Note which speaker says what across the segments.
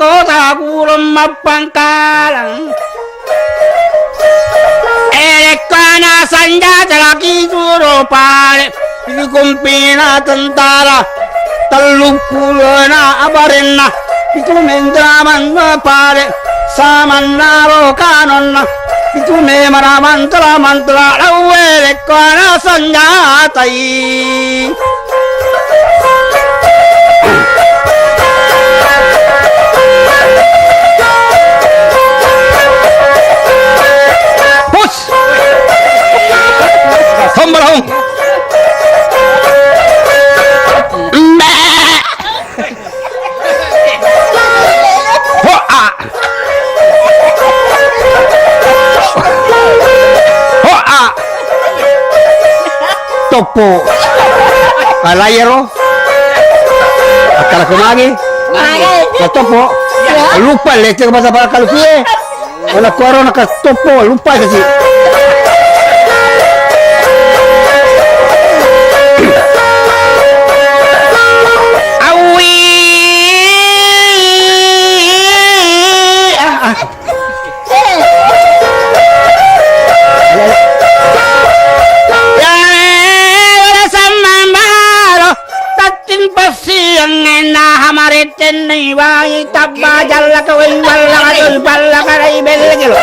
Speaker 1: Kota kulum mapangkalang Elekana sanjata laki suro pare Pikumpina tentara Talupulana abarena Pikumendraman pare Samannaro kanonna Pikume maramantra mantra Elekana sanjata Sombrang Topo Alayero Akala kumagi Topo lupa leche ke bahasa kalau kue wala corona ka topo lupa kasi हमारे चेन्नई वाई तब्बा जल्ला का वही बल्ला का जो बल्ला का रही बेल के लो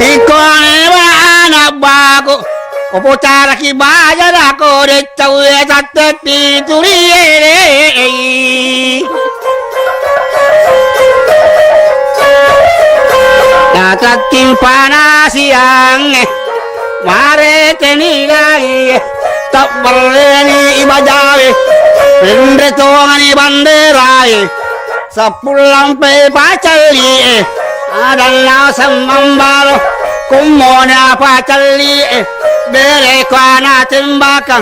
Speaker 1: इकोने वाना बागो उपचार की बाजार को रे चौए सत्ती तुरी रे Natakin panasiang mare tenigai tak berani ibajawe pendre tongani banderai sapulang pe pacali adalla samambalo kumona pacali bere kana tembakan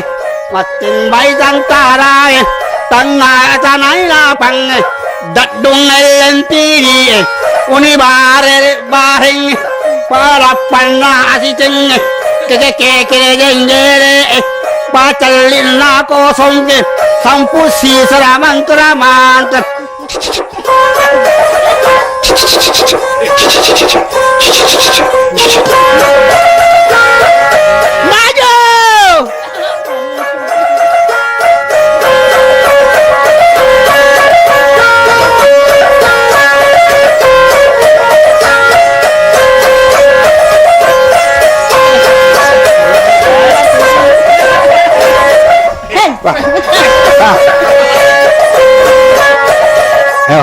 Speaker 1: matin baitan tarai tanah tanai lapang dadung elentiri Unibare bareng para panna asiceng keke jengere pacalin na kosong sampusi seraman teraman maju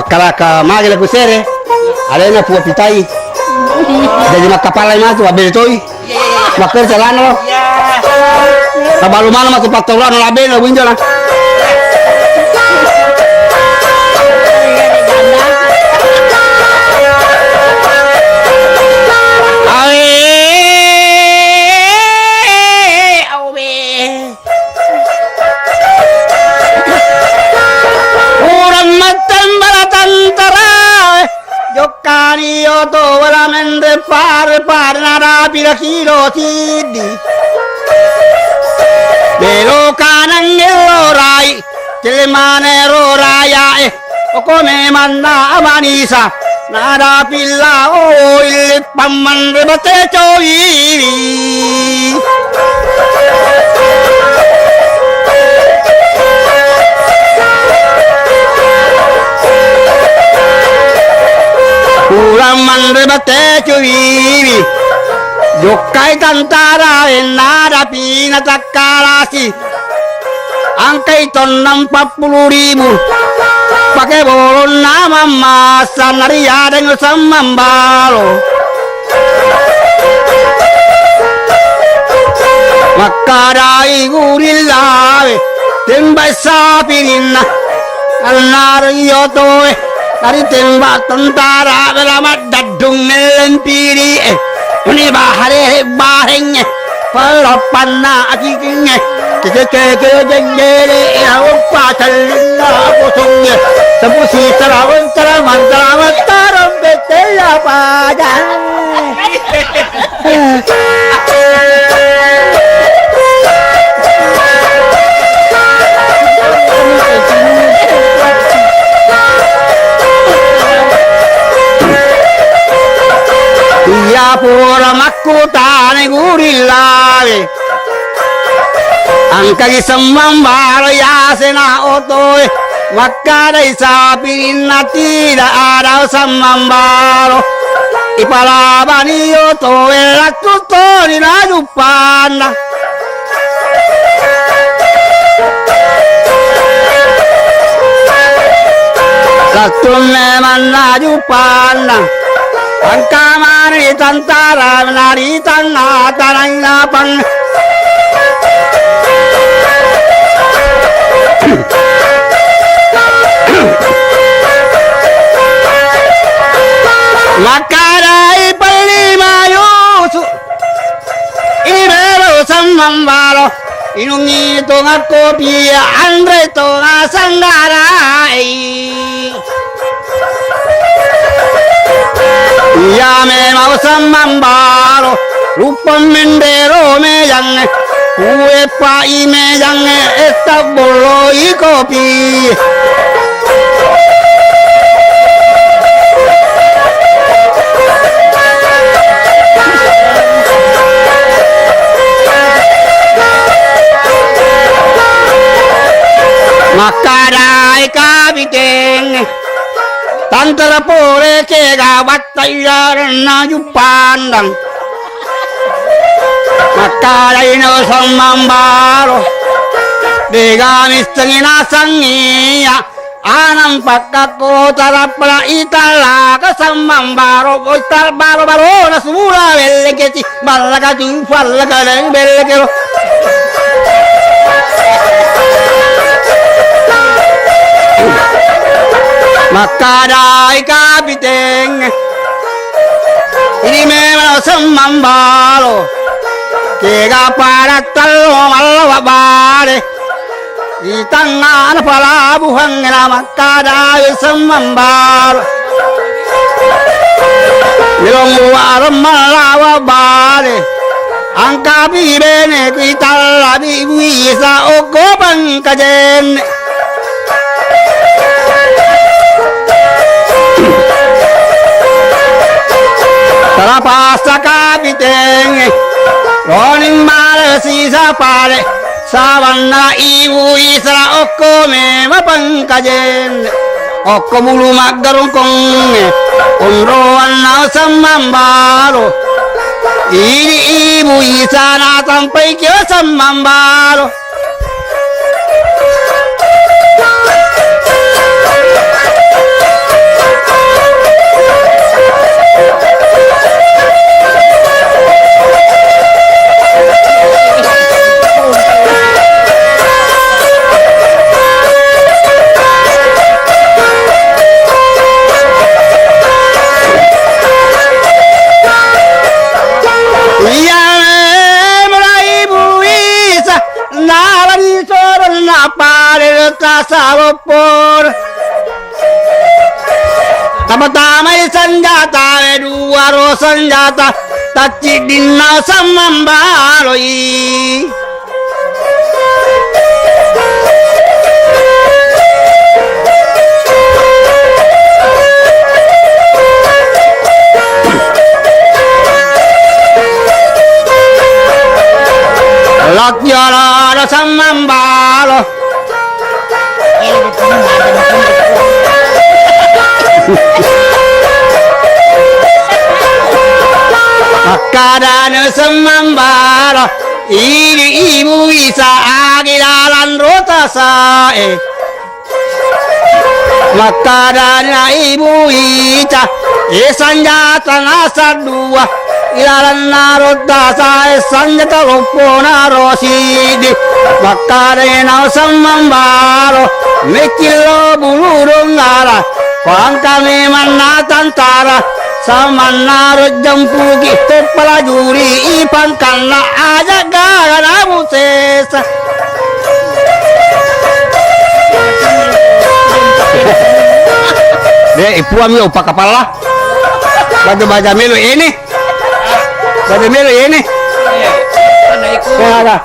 Speaker 1: Kalau ke magi lagu sere, ada yang puas pitai, jadi mak kapal lain masuk, abis itu, makar jalan lo, tabalu mana masuk patoran lo abis lo winjalan. Caniyo to veramente par nara pilakiro sidi Pero kanan ngelorai Telemane roraya Okome manna amanisa Nada pilla o ilit paman rebate cowi Ulaman rebate cuivi Yokai tantara enada pina takarasi Angkai ton 60.000 pakai bolon nama masan ria dengan samambalo makadai gurilawe tembak sapirina anar yotoe dari tembak tentara belamat dadung melempiri ini bahare barengnya pelapanna akikinya keke awak pasalina kosongnya sepusi terawan teraman taram betela pada Iya pura makutane gurilawe angkagi semambaro ya sena otoe makadai sapi tidak ada semambaro ipalabani otoe lakutori najupana latunne manajupana angkamani tantara nari tanah tanah pang makarai pelima yusu ibero samambalo inungi tonga kopi andre tonga sanggarai ya memang samambalo lupa mendero mejang kue pai mejang etak boloi kopi makadai kabiteng tantara pore kega batayar na jupandang makadai no samambaro degamis tengina sangia anam pakako tarapla itala kasamambaro boital baro baro na sumula beleketi balaga jufal laga belekero makadai kapiteng ini memang semambalo kega para talo malawa bare di tangan pelabuhan makadai semambalo milong warung malawa bare angka bibene kita labi bisa okopan kajen Talapasta kapiteng roning male sisa pare savanna ibu isra okko me mapangkajen okko bulu magarungkong unroan na samambalo ini ibu isana sampai ke samambalo Tasawapur tapatamay sanjata dua ro sanjata tacidinna samambaloi lakyara samambalo Makadana samambalo ini ibu bisa agilalan rota sae Makadanya ibu Ica Isanjata nasa dua Ilalan narot dasa Isanjata lupo narosidi Makadena samambaro Mikilo bulurong ngara Kuang kami manatantara Sama narot jampugi Tepalajuri ipangkan na aja gara musesa Deh, ibu ambil upak kepala. Baca melu ini. Baca melu ini.
Speaker 2: Ada ikut.
Speaker 1: Ya ada.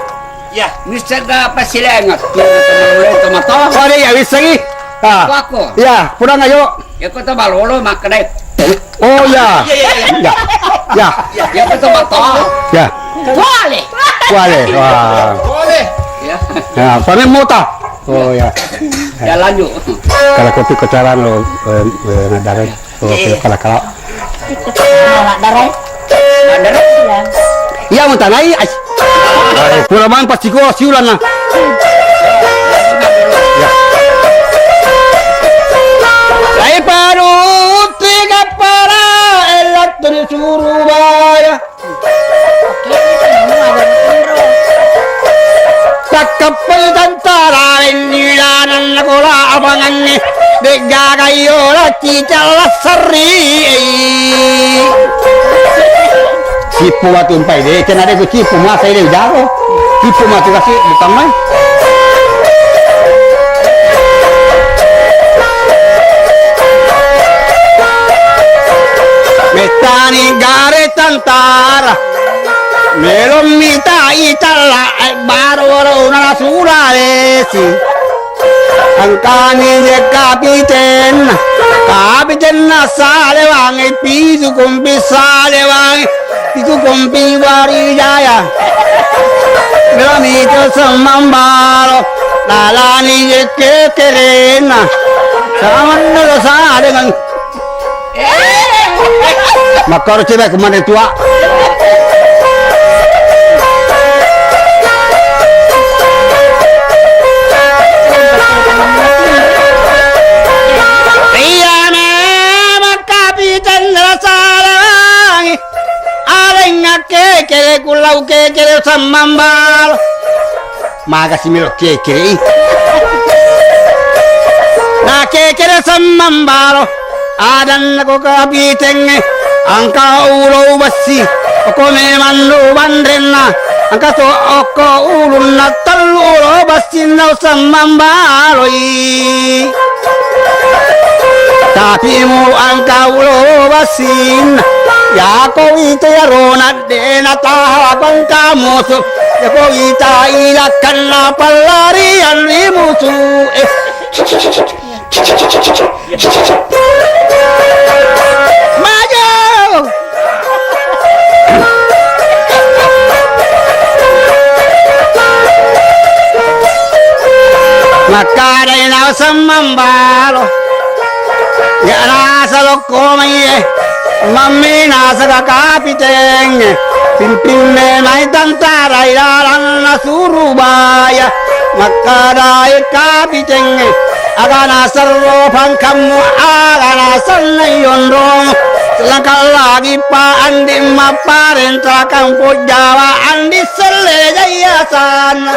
Speaker 2: Ya, bisa gak pasilengat. Tomato.
Speaker 1: Oh ada ya bisa lagi.
Speaker 2: Aku.
Speaker 1: Ya, kurang ayo.
Speaker 2: Ya kota balolo makanya.
Speaker 1: Oh ya. Ya. Ya.
Speaker 2: Ya kota tomato.
Speaker 1: Ya.
Speaker 2: Boleh.
Speaker 1: Boleh. Wah.
Speaker 2: Boleh. Ya.
Speaker 1: Ya, panen mota. Oh ya.
Speaker 2: Ya lanjut.
Speaker 1: Kalau kopi kocaran lo nadaran. Oh kalau.
Speaker 3: Darai.
Speaker 2: Ada.
Speaker 1: Iya mau tanai. Puraman pasti kau siulan lah. Saya baru tiga para elat dari Surabaya. Kapal tentara inilanan nakola abangannya degagayola cicala seri cipu batu umpai deh kena ada cipu masa ini jauh cipu matu kasih bukan main metani gare tentara Melon mita itala baru na suralesi angkani je kapiten na sale wangi pisu kumpi sale wangi pisu kumpi wari jaya melon mita semambaro lalani je kekerena samanna sale ngang makar cewek kemana tua kere kulau kere samambal makasih milo kere na kere samambal adan ko kapiteng angka ulo basi ko me mandu bandrenna angka to oko ulun na talu basi na samambaloi tapi mu angka ulo basin ya ko ito ya ronat de na tahabang kamuso ya ko ita ilakan na palarian limusu maju makadai na samambalo ya nasa lokomay Mami nasa kapiteng pimpinne may tantara ilalang na Surabaya makadai kapiteng aga nasa ropan kamu aga nasa nayondong selangkah lagi pa andi maparenta kampo Jawa andi sele jayasan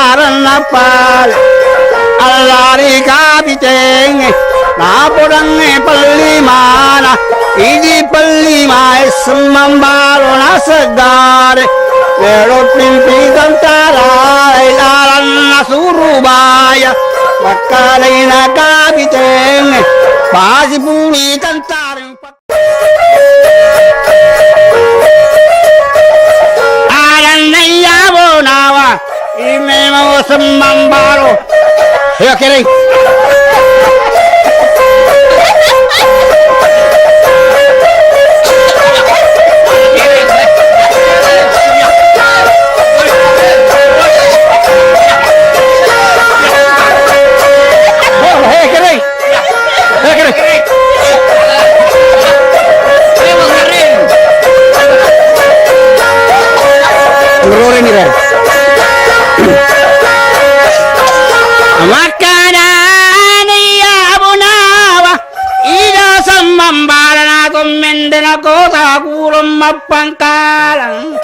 Speaker 1: aran napal alari kapiteng napodang pelimana iji pelima semambalo na segare lerot mimpi tentara ilaran na Surabaya makalay na kapiteng pasi puli tentara aran na yabo nawa Ime mau semambaro. Ayo kiri. keren. Makanan ya abunawa ida samambarana kommendena kota kulum mapangkalang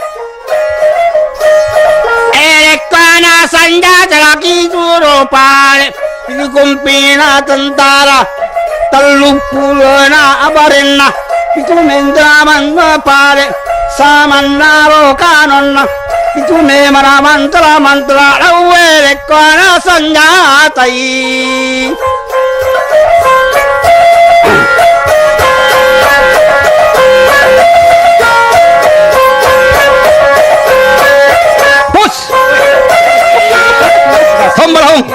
Speaker 1: erekana sanjata laki turo pale ini kumpina tentara telupulana abarena itu mendaman pale samannaro kanonna itu memang mantra lawere kana sanjatai pus tombalong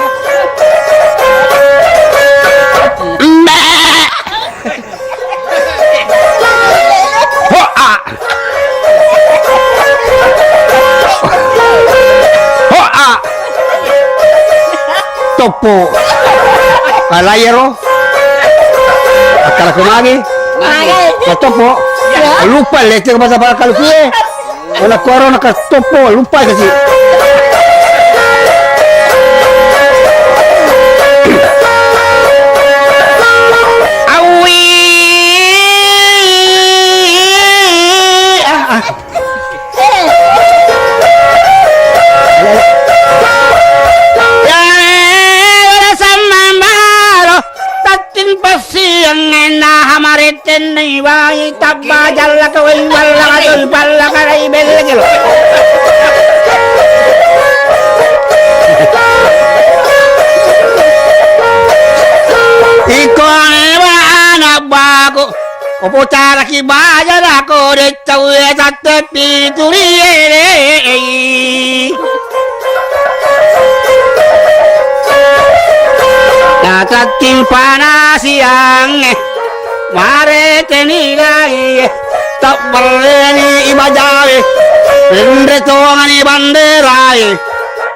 Speaker 1: topo alayero akala kumagi topo lupa leche bahasa kalau kue wala corona ka topo lupa kasi awi Tenai wai tabba jalla kawai walla kadul balla karai belgelo ikone wana bago opo cara ki bajara ko de tawe tatte pituriere Natatin panasiang mare tenigai tak berani ibajawe rende tongani banderai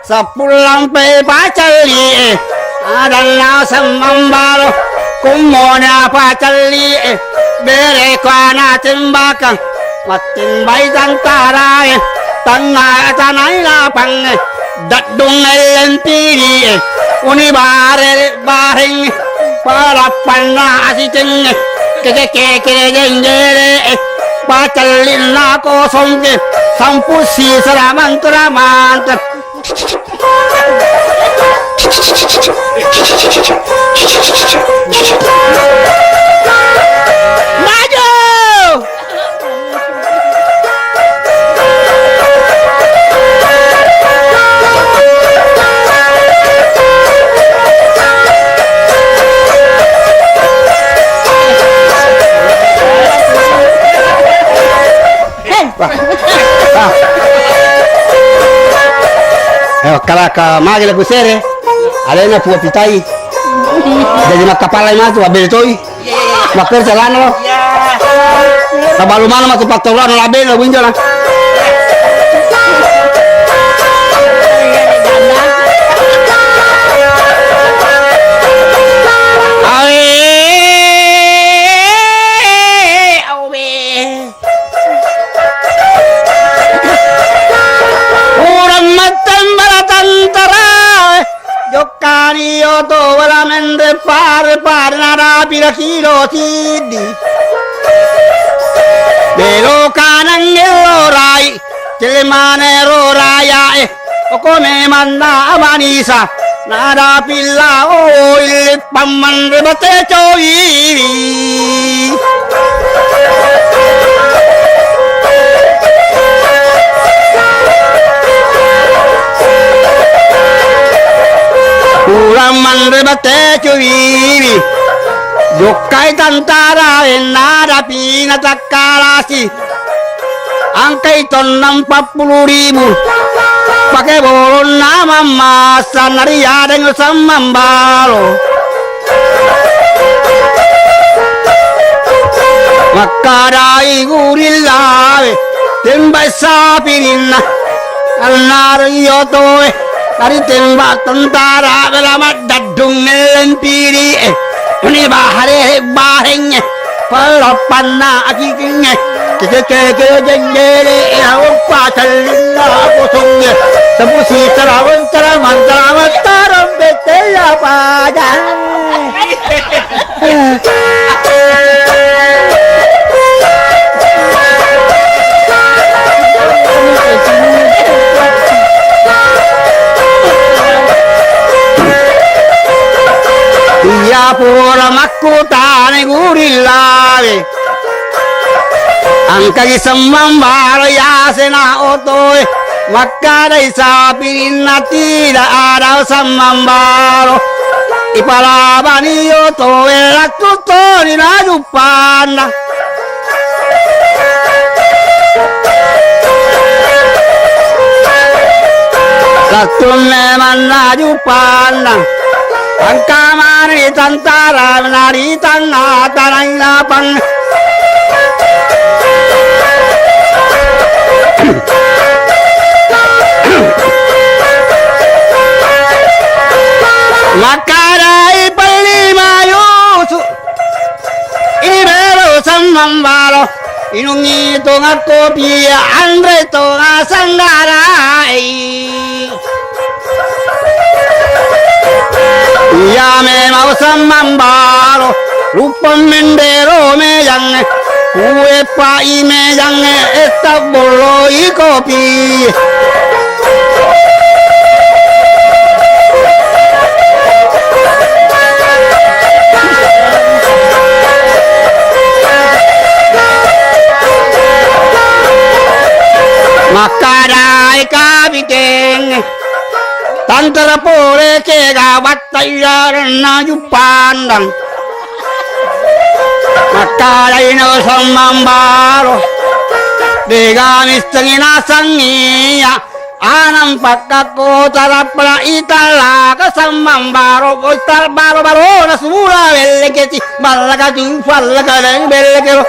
Speaker 1: sepulang pe pacali adanya semambalo kumona pacali bere kana tembakan matin bai tantara tengah tanai lapang dadung elentiri uni bare bareng para panna asiteng keke jengere pacalin na kosong ke sampusi seraman teraman maju kalau ke magi lagu sere, ada yang punya pitai, jadi nak kapal lain masuk, abel toy, makar jalan lo, tabalu mana masuk faktoran lo abel lo winjalan. Yo to wala mende par nara pira kilo tidi belo kanang elorai telemane roraya okome manna amanisa nara pilla o il pamman rebate choi Uraman rebate cuy, jokai tantara enada pina takalasi, angkai ton 40.000, pakai bolon nama masa naria dengan samambalo, makadai gurila, tembai sapirina, anar yotoe. Dari tembak tentara belamat dadung melempiri ini bahare bahengnya pelapan na akikinya Kekekekekekekeke Ihawang pasalin na ako sungye Tapusi tarawan taraman taraman taram beteya pada Iya pura makutane gurillawe Angkagi semambaro yasena otoe Makadai sapirin na tidak ada semambaro Ipalabani otoe lakutori na jupanda Latunne man na jupanda Ang kamari tantara naritan na tanay na pang Makaray palimayuso Ibero samambalo Inungito nga kopya Andreto nga sanggaray Yame mau samambalo Lupang mendero meyang Kue pa imeyang Estak bolo ikopi Makaday kabiteng Tantara pole ke gawat tayaran na jupandang Makaday na samambaro Degamis tanginasan niya Anang pagkako tarapala itala Kasamambaro Koital baro-baro na sumula Beleketi Malaga jufal Lagadang belekero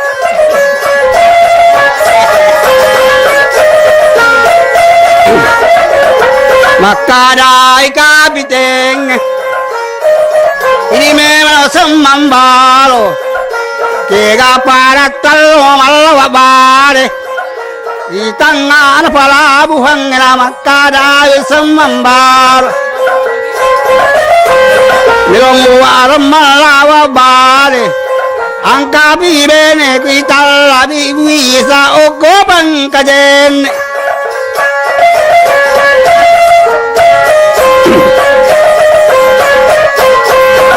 Speaker 1: Makaday kabiteng Ini memang semambalo Kega para talo malawabare Di tangan palabuhan na makaday semambalo Nilong waram malawabare Ang kabibene kitalabi wisa o kopang kajen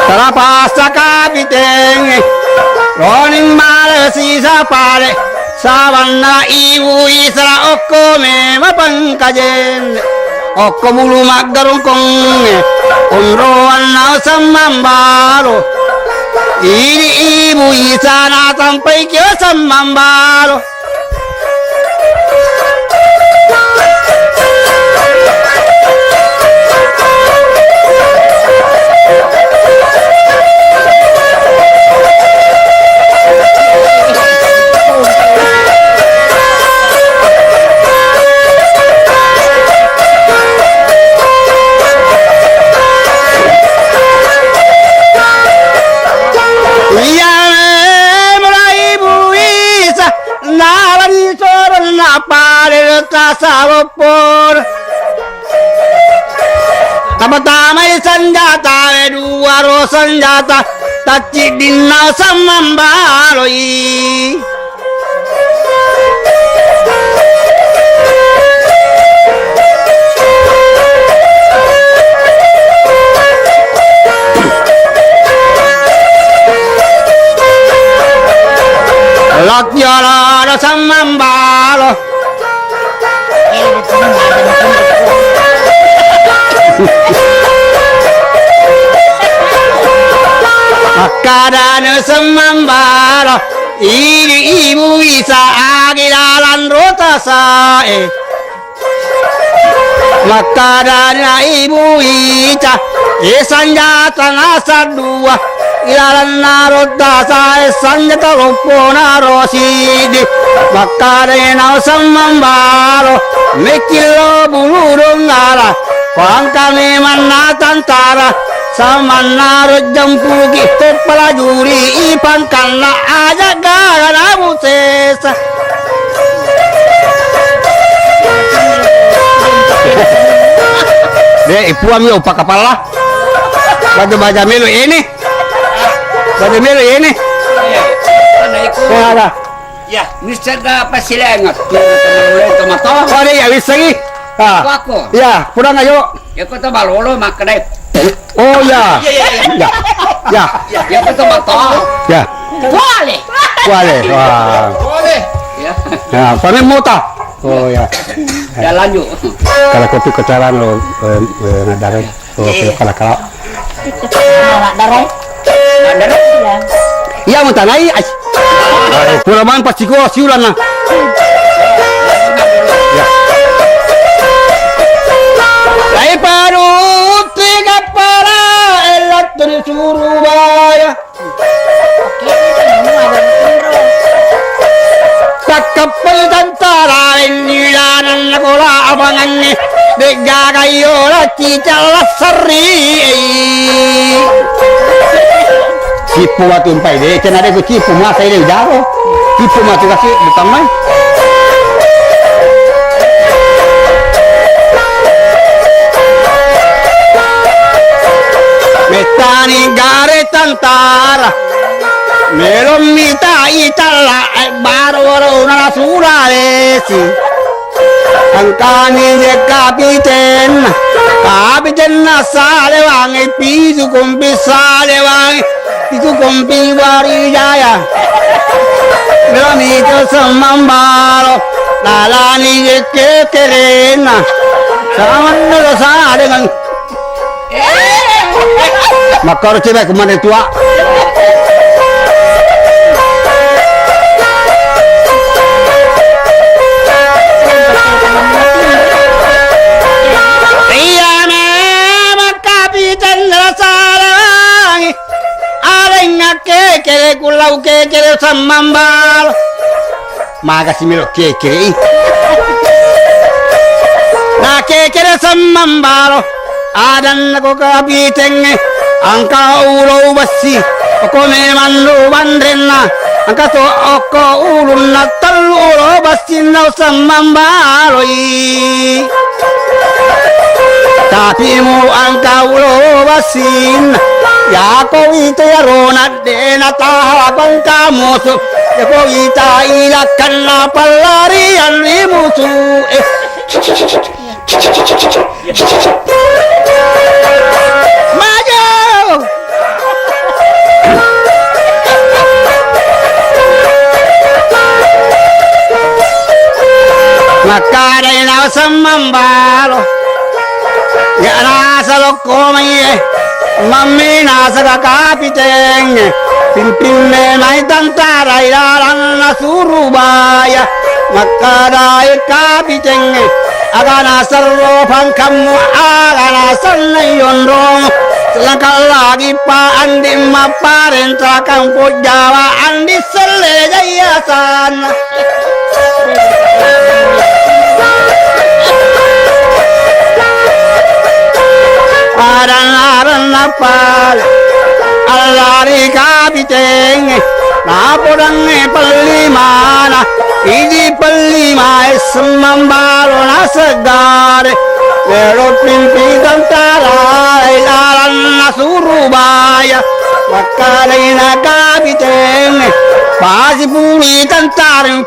Speaker 1: Talapasa kapiteng Roning malasi sa pare Sawan na ibu isra oko me mapangkajen Oko mulu maggarong kong Unroan na samambaro Ini ibu isa na tampay kyo samambaro Tasawapur Tama-tamay sanjata Duwaro sanjata Tacik dina samambaloi Lakyara samambalo Makadana samambalo Ini ibu isa agilalan rota sae Makadana ibu isa Isanjata nasa dua Ilalan narota sae sanjata lopo narosidi Makadana samambalo Mikilo bulurong ngara Pangkami manatantara Samanarot jampugi Tepala juri Ipangkala aja gara na busesa Dek, ipuan yo pa kepala. Baca-baca melu ini. Baca melu ini.
Speaker 2: Ada ikut.
Speaker 1: Ya ada.
Speaker 2: Ya, bisa gak pasilengat. Teman-teman tomato.
Speaker 1: Oh, dia ya bisa lagi. Ah.
Speaker 2: Aku.
Speaker 1: Ya, pulang ayo.
Speaker 2: Ya kau tu balolo makan.
Speaker 1: Oh ya. Ya. Ya.
Speaker 2: Ya kau tomato.
Speaker 1: Ya.
Speaker 2: Boleh.
Speaker 1: Boleh. Wah.
Speaker 2: Boleh. Ya.
Speaker 1: Ya, panen mota. Oh ya.
Speaker 2: Jalan yuk.
Speaker 1: Kalau kopi kocaran lo ngadare. Oh, kalau.
Speaker 3: Nolak darah.
Speaker 2: Ada.
Speaker 3: Ya.
Speaker 1: Iya mau tanai. Pulaman pasti ko siulan na. Ya. Lai paru tiga para elat dari Surabaya. Kapal tentara inilanan nakola abangannya bega kayo cicalah seri. Cipu waktu umpai deh, cina deh cipu masa ini jauh. Cipu mati kasih bukan main. Metani gare tantara, melom mita itala baru nara suralesi. Angkani je kapiten na sale wangi pisu kumpi sale wangi. Itu kompi wari jaya Belami ke semambalo Lalani ke kerena Sama ngerasa dengan Makar cewek kemana tua Iya memang kapitan rasa langi kere kulau kere samambal makasih milo kere na kere samambal adan ko kapiteng angka ulo basi ko memandu bandrenna angka to oko ulun na talulo basi na samambal tapi mu angka ulo basin ya kau itu ya ronat dena tahapang kamu su ya kau itu ilakan pelarian musuh maju maka dena samambalo ya rasa lo komai Mami nasa kapiteng pimpin mai tantara ilaran na Surabaya makadai kapiteng agana sarro pangkamu agana sanayondong selangkah lagi pa andi maparenta kampo Jawa andi sele jayasan aran napal alari kapiteng napodang pelimana idi pelima semambalo na segare lero pimpi tantara ilaran na Surabaya wakalai na kapiteng pasi puli tantara